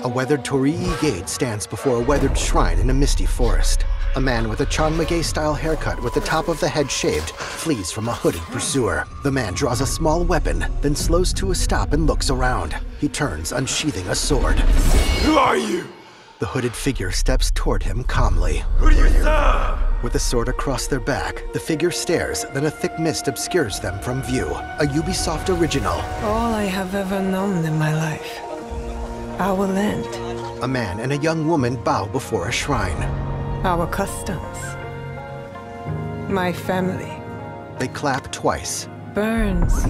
A weathered Torii gate stands before a weathered shrine in a misty forest. A man with a Chanmage-style haircut with the top of the head shaved flees from a hooded pursuer. The man draws a small weapon, then slows to a stop and looks around. He turns, unsheathing a sword. Who are you? The hooded figure steps toward him calmly. Who do you serve? With the sword across their back, the figure stares, then a thick mist obscures them from view. A Ubisoft original. All I have ever known in my life. Our land. A man and a young woman bow before a shrine. Our customs. My family. They clap twice. Burns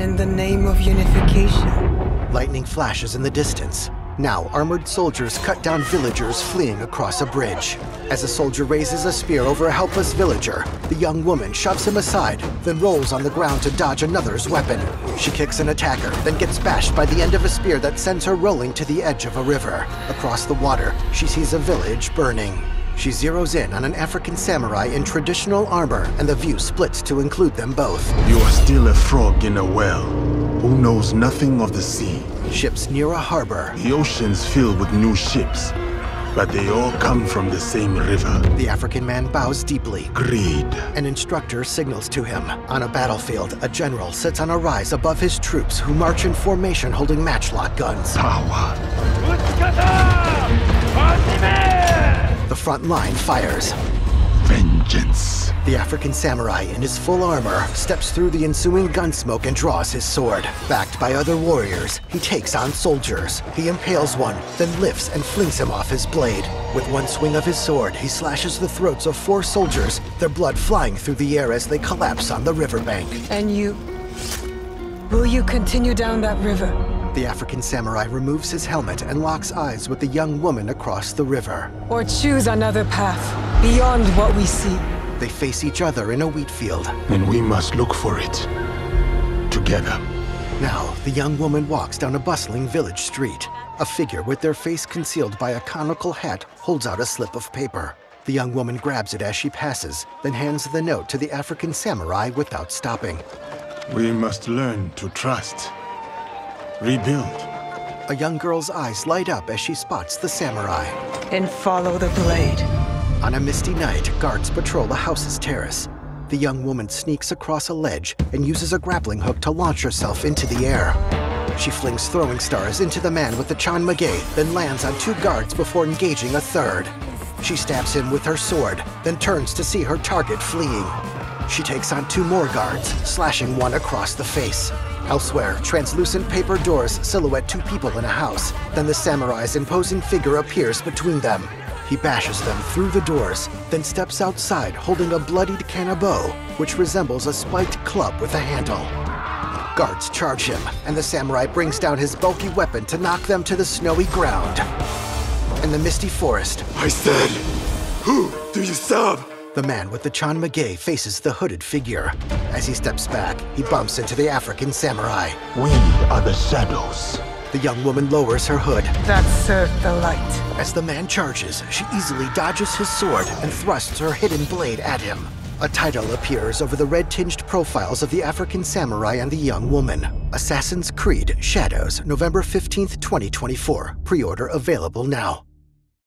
in the name of unification. Lightning flashes in the distance. Now, armored soldiers cut down villagers fleeing across a bridge. As a soldier raises a spear over a helpless villager, the young woman shoves him aside, then rolls on the ground to dodge another's weapon. She kicks an attacker, then gets bashed by the end of a spear that sends her rolling to the edge of a river. Across the water, she sees a village burning. She zeroes in on an African samurai in traditional armor, and the view splits to include them both. You are still a frog in a well, who knows nothing of the sea. Ships near a harbor. The ocean's filled with new ships, but they all come from the same river. The African man bows deeply. Greed. An instructor signals to him. On a battlefield, a general sits on a rise above his troops who march in formation holding matchlock guns. Power. The front line fires. Vengeance. The African samurai, in his full armor, steps through the ensuing gunsmoke and draws his sword. Backed by other warriors, he takes on soldiers. He impales one, then lifts and flings him off his blade. With one swing of his sword, he slashes the throats of 4 soldiers, their blood flying through the air as they collapse on the riverbank. And you? Will you continue down that river? The African samurai removes his helmet and locks eyes with the young woman across the river. Or choose another path, beyond what we see? They face each other in a wheat field. And we must look for it. Together. Now, the young woman walks down a bustling village street. A figure with their face concealed by a conical hat holds out a slip of paper. The young woman grabs it as she passes, then hands the note to the African samurai without stopping. We must learn to trust. Rebuild. A young girl's eyes light up as she spots the samurai. And follow the blade. On a misty night, guards patrol a house's terrace. The young woman sneaks across a ledge and uses a grappling hook to launch herself into the air. She flings throwing stars into the man with the Chanmage, then lands on 2 guards before engaging a third. She stabs him with her sword, then turns to see her target fleeing. She takes on 2 more guards, slashing one across the face. Elsewhere, translucent paper doors silhouette 2 people in a house. Then the samurai's imposing figure appears between them. He bashes them through the doors, then steps outside holding a bloodied kanabo, which resembles a spiked club with a handle. Guards charge him, and the samurai brings down his bulky weapon to knock them to the snowy ground. In the misty forest, I said, who do you serve? The man with the Chanmage faces the hooded figure. As he steps back, he bumps into the African samurai. We are the shadows. The young woman lowers her hood. That served the light. As the man charges, she easily dodges his sword and thrusts her hidden blade at him. A title appears over the red-tinged profiles of the African samurai and the young woman. Assassin's Creed Shadows, November 15th, 2024. Pre-order available now.